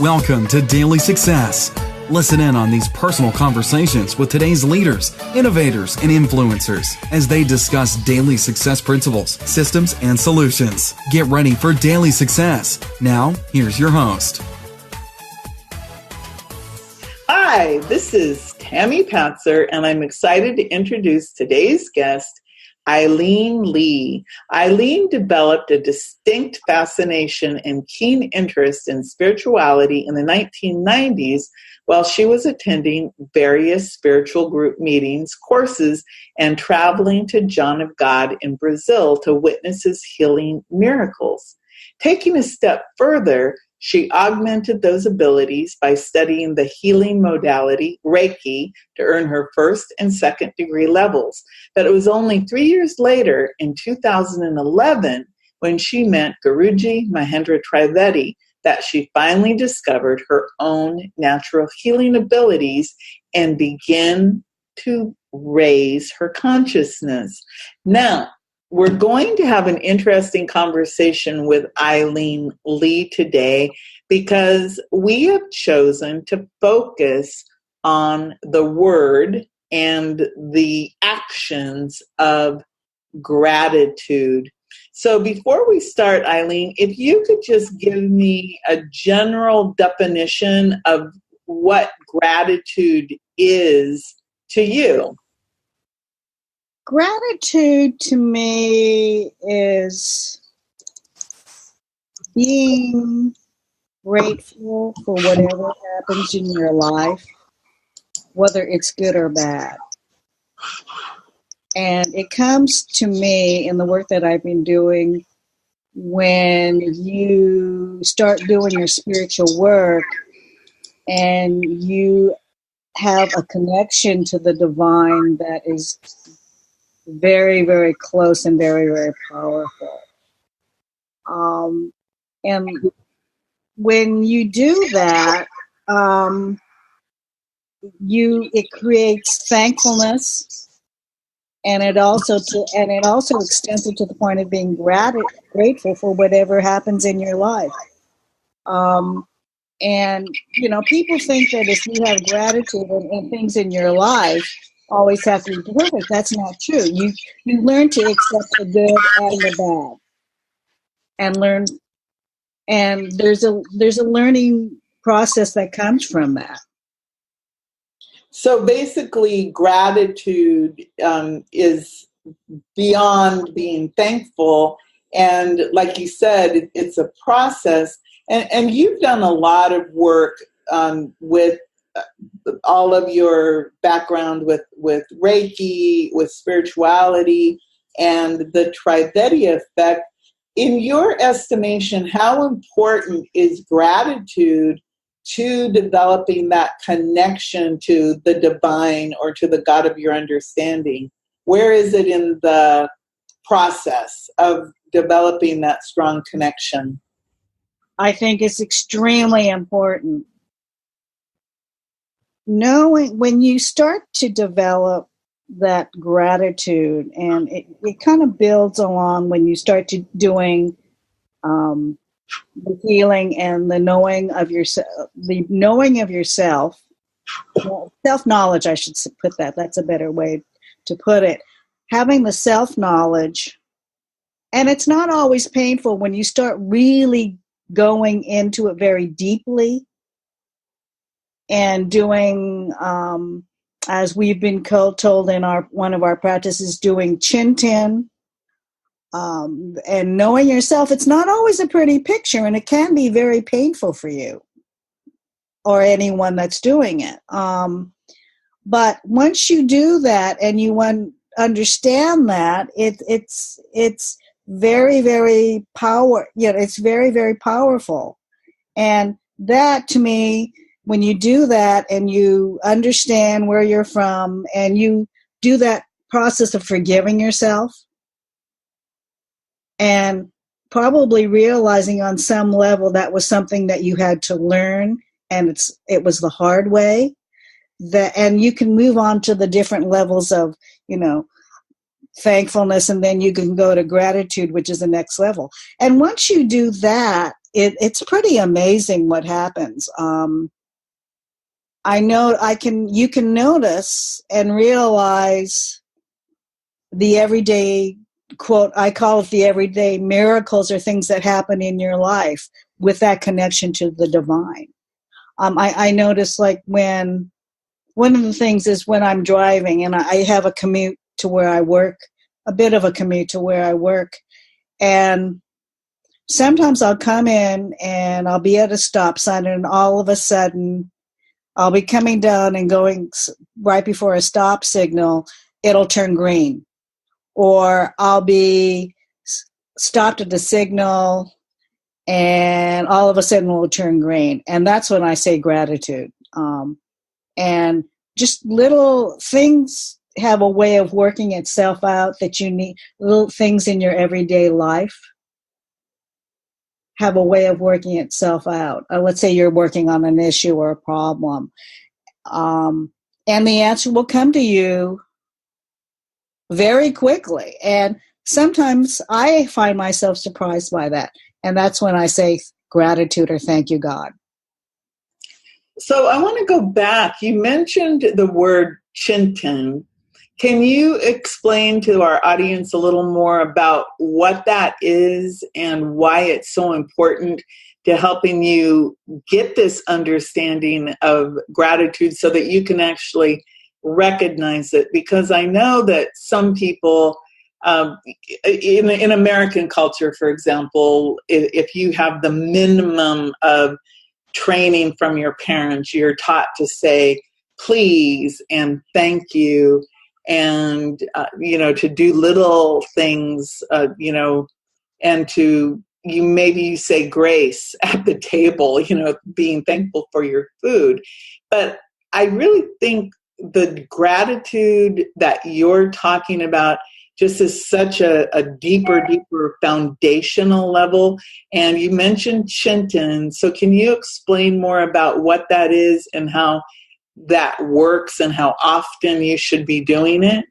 Welcome to Daily Success. Listen in on these personal conversations with today's leaders, innovators, and influencers as they discuss daily success principles, systems, and solutions. Get ready for Daily Success. Now, here's your host. Hi, this is Tammy Patzer, and I'm excited to introduce today's guest, Aileen C. Aileen developed a distinct fascination and keen interest in spirituality in the 1990s while she was attending various spiritual group meetings, courses, and traveling to John of God in Brazil to witness his healing miracles. Taking a step further, she augmented those abilities by studying the healing modality, Reiki, to earn her first and second degree levels. But it was only 3 years later, in 2011, when she met Guruji Mahendra Trivedi, that she finally discovered her own natural healing abilities and began to raise her consciousness. Now, we're going to have an interesting conversation with Aileen C today because we have chosen to focus on the word and the actions of gratitude. So before we start, Aileen, if you could just give me a general definition of what gratitude is to you. Gratitude to me is being grateful for whatever happens in your life, whether it's good or bad. And it comes to me in the work that I've been doing when you start doing your spiritual work and you have a connection to the divine that is very, very close and very, very powerful. And when you do that, it creates thankfulness, and it also extends it to the point of being grateful for whatever happens in your life. And people think that if you have gratitude and things in your life always have to be perfect. That's not true. You learn to accept the good and the bad, and there's a learning process that comes from that. So basically, gratitude is beyond being thankful, and like you said, it's a process. And you've done a lot of work with all of your background with Reiki, with spirituality, and the Trivedi effect. In your estimation, how important is gratitude to developing that connection to the divine or to the God of your understanding? Where is it in the process of developing that strong connection? I think it's extremely important. Knowing when you start to develop that gratitude, and it kind of builds along when you start to doing the healing and the knowing of yourself, self-knowledge, I should put that. That's a better way to put it. Having the self-knowledge, and it's not always painful when you start really going into it very deeply. And doing, as we've been told in one of our practices, doing Chintin, and knowing yourself. It's not always a pretty picture, and it can be very painful for you or anyone that's doing it. But once you do that and you understand that, it's very, very it's very, very powerful. And that, to me, when you do that and you understand where you're from and you do that process of forgiving yourself and probably realizing on some level that was something that you had to learn and it was the hard way, and you can move on to the different levels of, thankfulness, and then you can go to gratitude, which is the next level. And once you do that, it's pretty amazing what happens. You can notice and realize the everyday, quote, I call it the everyday miracles or things that happen in your life with that connection to the divine. I notice, like, when one of the things is when I'm driving and I have a commute to where I work, a bit of a commute to where I work, and sometimes I'll come in and I'll be at a stop sign, and all of a sudden I'll be coming down and going right before a stop signal, it'll turn green. Or I'll be stopped at the signal and all of a sudden it will turn green. And that's when I say gratitude. And just little things have a way of working itself out that you need. Little things in your everyday life have a way of working itself out. Let's say you're working on an issue or a problem. And the answer will come to you very quickly. And sometimes I find myself surprised by that. And that's when I say gratitude or thank you, God. So I want to go back. You mentioned the word Chintan. Can you explain to our audience a little more about what that is and why it's so important to helping you get this understanding of gratitude so that you can actually recognize it? Because I know that some people, in American culture, for example, if you have the minimum of training from your parents, you're taught to say please and thank you, and to do little things, and to maybe you say grace at the table, being thankful for your food. But I really think the gratitude that you're talking about just is such a deeper foundational level. And you mentioned Chintan. So can you explain more about what that is and how that works and how often you should be doing it?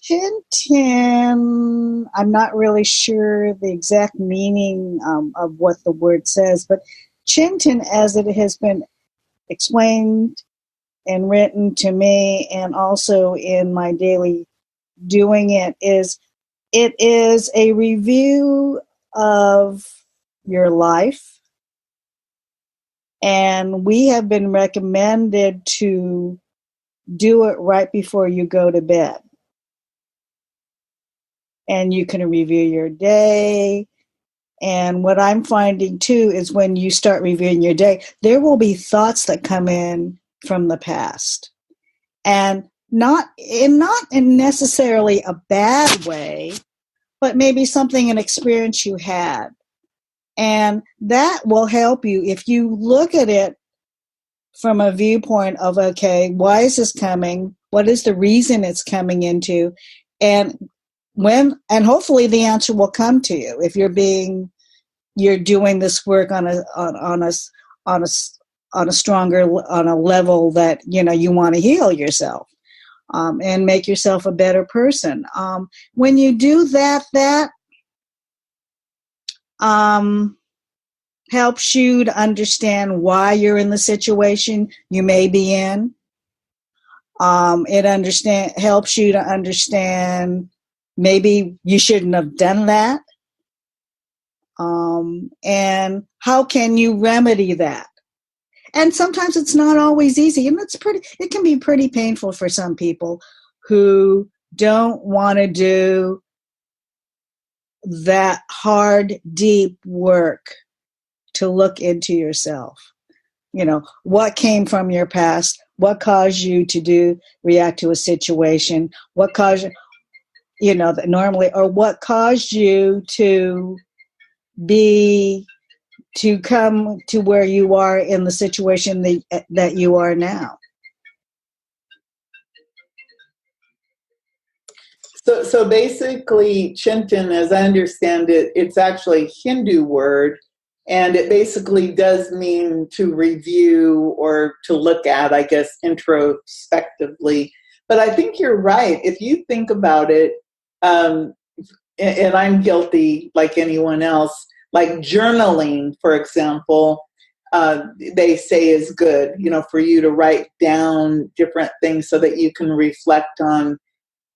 Chintan, I'm not really sure the exact meaning of what the word says, but Chintan, as it has been explained and written to me and also in my daily doing it is a review of your life, and we have been recommended to do it right before you go to bed. And you can review your day. And what I'm finding too is when you start reviewing your day, there will be thoughts that come in from the past. And not in necessarily a bad way, but maybe an experience you had. And that will help you if you look at it from a viewpoint of, okay, why is this coming? What is the reason it's coming into? And hopefully the answer will come to you if you're doing this work on a level that you want to heal yourself. And make yourself a better person. When you do that helps you to understand why you're in the situation you may be in. It helps you to understand maybe you shouldn't have done that. And how can you remedy that? And sometimes it's not always easy, and it can be pretty painful for some people who don't want to do that hard, deep work to look into yourself. What came from your past? What caused you to react to a situation? What caused what caused you to come to where you are in the situation that you are now. So basically, Chintan, as I understand it, it's actually a Hindu word, and it basically does mean to review or to look at, I guess, introspectively. But I think you're right. If you think about it, and I'm guilty like anyone else, Like journaling, for example, they say is good, for you to write down different things so that you can reflect on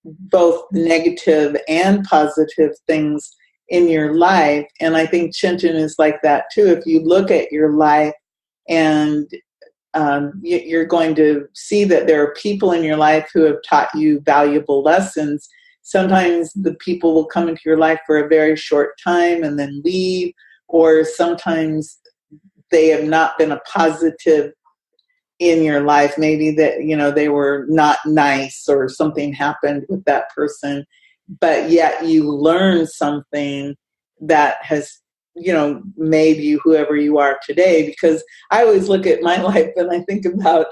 both negative and positive things in your life. And I think Chintan is like that too. If you look at your life and you're going to see that there are people in your life who have taught you valuable lessons. Sometimes the people will come into your life for a very short time and then leave, or sometimes they have not been a positive in your life. Maybe that, they were not nice or something happened with that person, but yet you learn something that has made you whoever you are today. Because I always look at my life and I think about,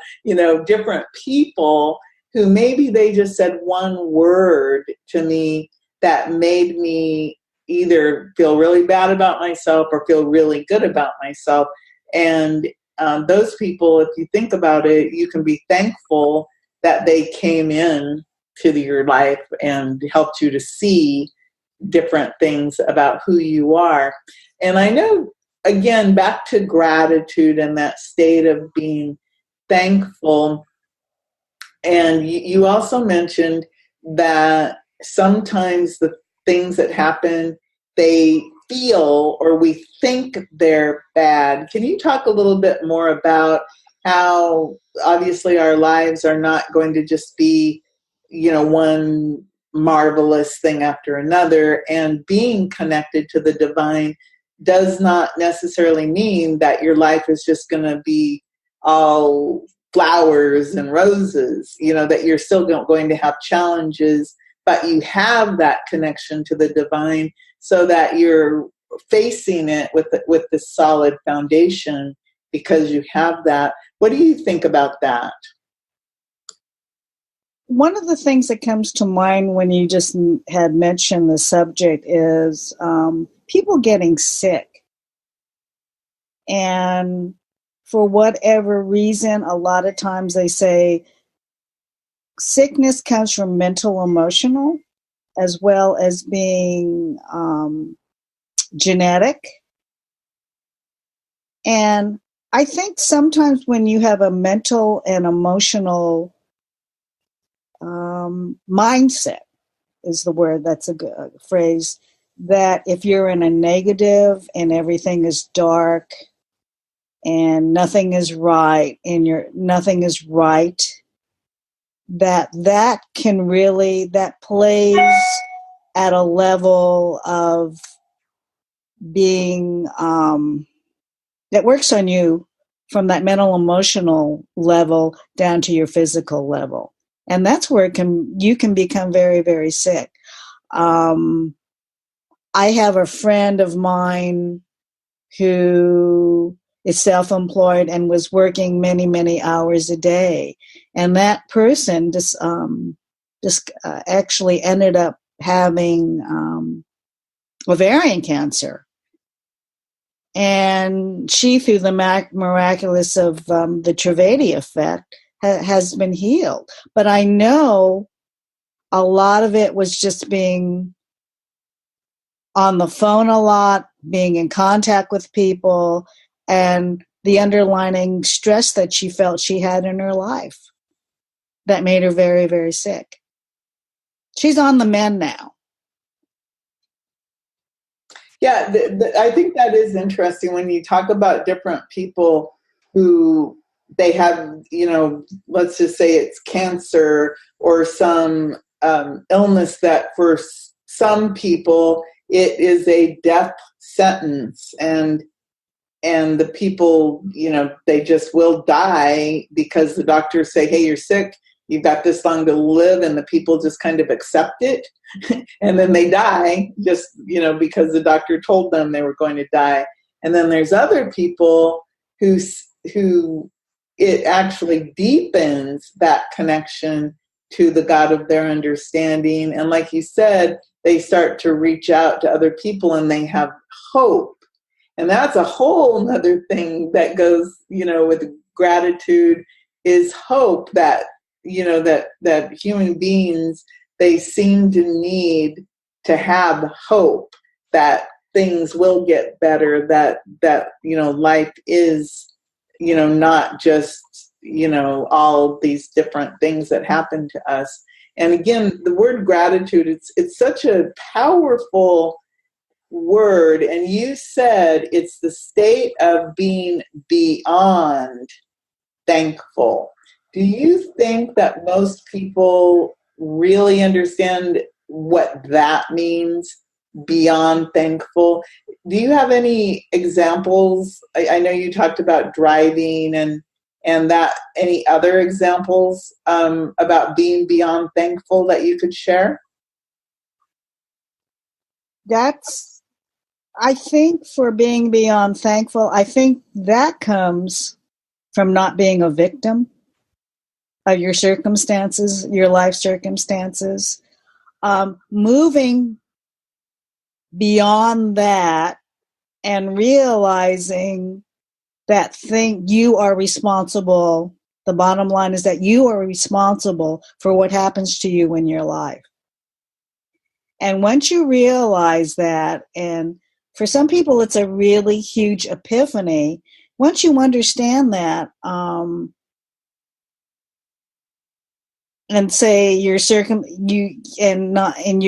different people who maybe they just said one word to me that made me either feel really bad about myself or feel really good about myself. And those people, if you think about it, you can be thankful that they came in to your life and helped you to see different things about who you are. And I know, again, back to gratitude and that state of being thankful. And you also mentioned that sometimes the things that happen, they feel or we think they're bad. Can you talk a little bit more about how obviously our lives are not going to just be, one marvelous thing after another, and being connected to the divine does not necessarily mean that your life is just going to be all flowers and roses, that you're still going to have challenges, but you have that connection to the divine so that you're facing it with the solid foundation because you have that. What do you think about that? One of the things that comes to mind when you just had mentioned the subject is people getting sick. And for whatever reason, a lot of times they say sickness comes from mental, emotional, as well as being genetic. And I think sometimes when you have a mental and emotional mindset is the word, that's a good phrase, that if you're in a negative and everything is dark and nothing is right nothing is right, that can really, that plays at a level of being that works on you from that mental emotional level down to your physical level. And that's where you can become very, very sick. I have a friend of mine who is self-employed and was working many, many hours a day. And that person just actually ended up having ovarian cancer. And she, through the miraculous of the Trivedi effect, has been healed. But I know a lot of it was just being on the phone a lot, being in contact with people, and the underlying stress that she felt she had in her life that made her very, very sick. She's on the mend now. Yeah, I think that is interesting when you talk about different people who they have, let's just say it's cancer or some illness that for some people it is a death sentence, and the people, they just will die because the doctors say, hey, you're sick, you've got this long to live, and the people just kind of accept it. And then they die just, because the doctor told them they were going to die. And then there's other people who it actually deepens that connection to the God of their understanding. And like you said, they start to reach out to other people and they have hope. And that's a whole nother thing that goes, with gratitude, is hope that, that human beings, they seem to need to have hope that things will get better, that life is, not just, all these different things that happen to us. And again, the word gratitude, it's such a powerful word. And you said it's the state of being beyond thankful. Do you think that most people really understand what that means, beyond thankful? Do you have any examples? I know you talked about driving and that. Any other examples about being beyond thankful that you could share? I think for being beyond thankful, I think that comes from not being a victim of your circumstances, your life circumstances. Moving beyond that and realizing that you are responsible. The bottom line is that you are responsible for what happens to you in your life. And once you realize that, and for some people it's a really huge epiphany, once you understand that, and say you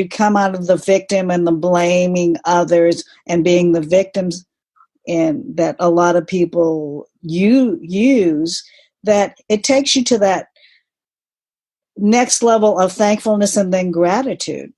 come out of the victim and the blaming others and being the victims, and that a lot of people use, that it takes you to that next level of thankfulness and then gratitude.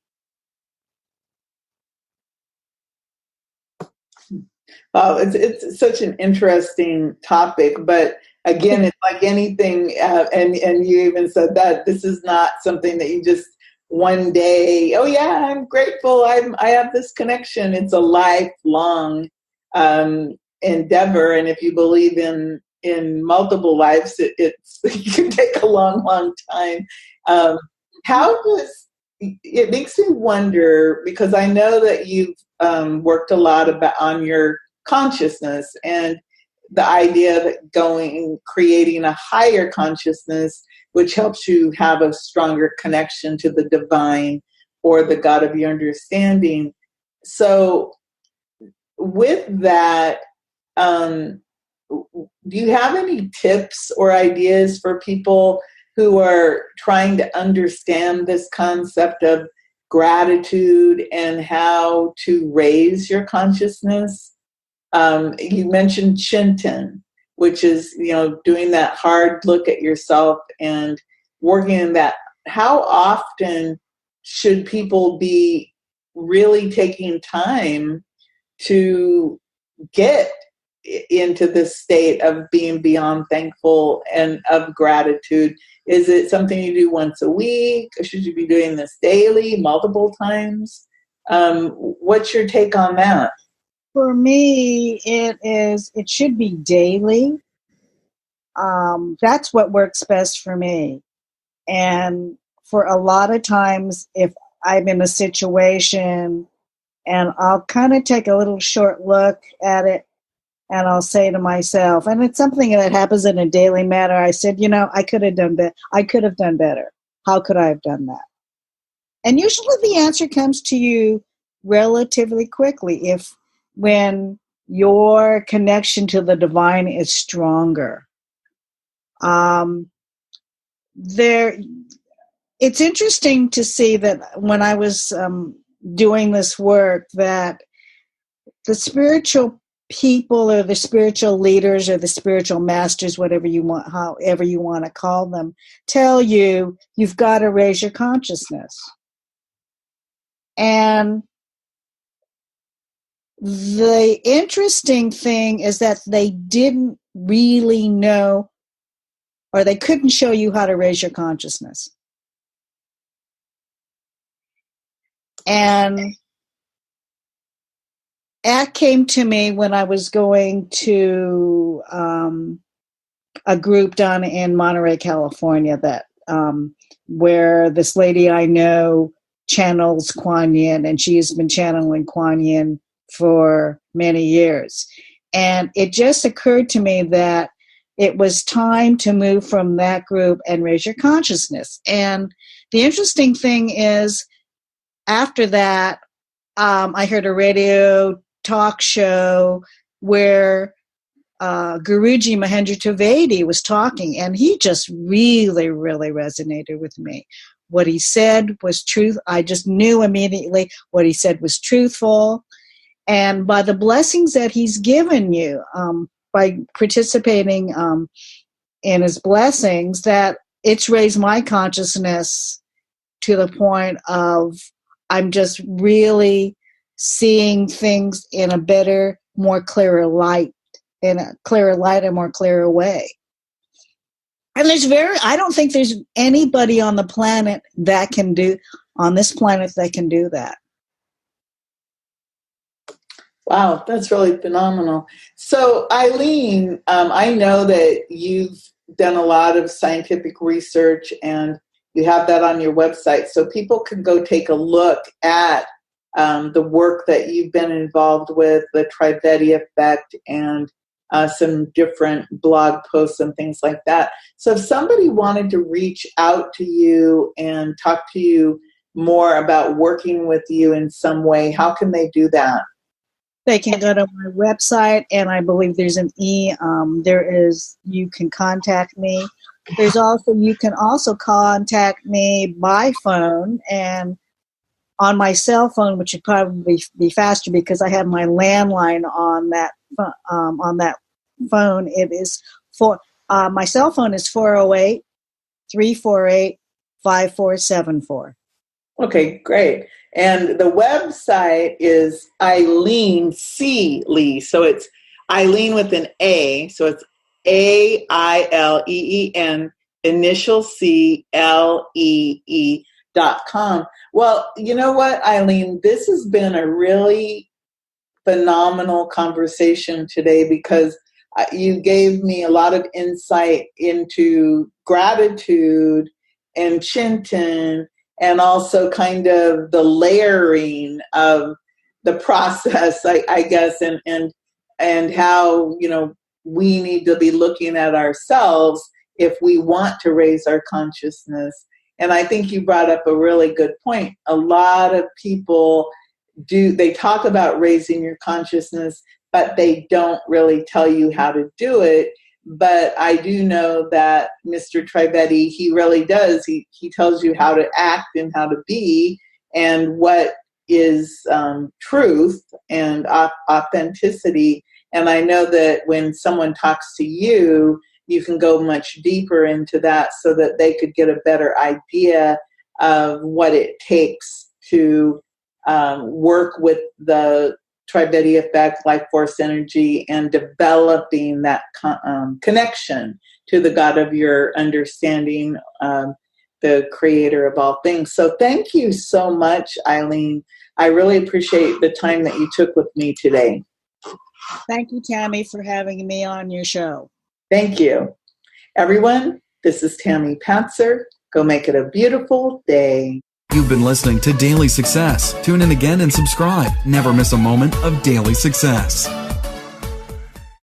Wow, it's such an interesting topic, but again, it's like anything, and you even said that this is not something that you just one day, oh yeah, I'm grateful, I have this connection. It's a lifelong endeavor, and if you believe in multiple lives, it can take a long time. How does it makes me wonder, because I know that you've worked a lot on your consciousness and the idea that creating a higher consciousness, which helps you have a stronger connection to the divine or the God of your understanding. So with that, do you have any tips or ideas for people who are trying to understand this concept of gratitude and how to raise your consciousness? You mentioned Shinten, which is, doing that hard look at yourself and working in that. How often should people be really taking time to get into this state of being beyond thankful and of gratitude? Is it something you do once a week? Or should you be doing this daily, multiple times? What's your take on that? For me, it should be daily. That's what works best for me. And for a lot of times, if I'm in a situation and I'll kind of take a little short look at it, and I'll say to myself, and it's something that happens in a daily matter, I said, I could have done better. I could have done better. How could I have done that? And usually the answer comes to you relatively quickly when your connection to the divine is stronger. It's interesting to see that when I was doing this work, that the spiritual people or the spiritual leaders or the spiritual masters, however you want to call them, tell you you've got to raise your consciousness. And the interesting thing is that they didn't really know, or they couldn't show you how to raise your consciousness. And that came to me when I was going to a group down in Monterey, California, that where this lady I know channels Kuan Yin, and she's been channeling Kuan Yin for many years. And it just occurred to me that it was time to move from that group and raise your consciousness. And the interesting thing is, after that, I heard a radio talk show where Guruji Mahendra Trivedi was talking, and he just really, really resonated with me. What he said was truth. I just knew immediately what he said was truthful. And by the blessings that he's given you, by participating in his blessings, that it's raised my consciousness to the point of I'm just really seeing things in a better, more clearer light, in a clearer light and more clearer way. And I don't think there's anybody on the planet on this planet that can do that. Wow, that's really phenomenal. So, Aileen, I know that you've done a lot of scientific research and you have that on your website, so people can go take a look at the work that you've been involved with, the Trivedi effect, and some different blog posts and things like that. So if somebody wanted to reach out to you and talk to you more about working with you in some way, how can they do that? They can go to my website, and I believe there's you can contact me. You can also contact me by phone and on my cell phone, which would probably be faster because I have my landline on that phone. It is my cell phone is 408-348-5474. Okay, great. And the website is Aileen C. Lee. So it's Aileen with an A. So it's AILEEN initial CLEE.com. Well, you know what, Aileen, this has been a really phenomenal conversation today because you gave me a lot of insight into gratitude and Chintan, and also kind of the layering of the process, I guess, and how, we need to be looking at ourselves if we want to raise our consciousness. And I think you brought up a really good point. A lot of people they talk about raising your consciousness, but they don't really tell you how to do it. But I do know that Mr. Trivedi, he really does. He tells you how to act and how to be and what is truth and authenticity. And I know that when someone talks to you, you can go much deeper into that so that they could get a better idea of what it takes to work with the Trivedi effect, life force energy, and developing that connection to the God of your understanding, the creator of all things. So thank you so much, Aileen. I really appreciate the time that you took with me today. Thank you, Tammy, for having me on your show. Thank you. Everyone, this is Tammy Patzer. Go make it a beautiful day. You've been listening to Daily Success. Tune in again and subscribe. Never miss a moment of daily success.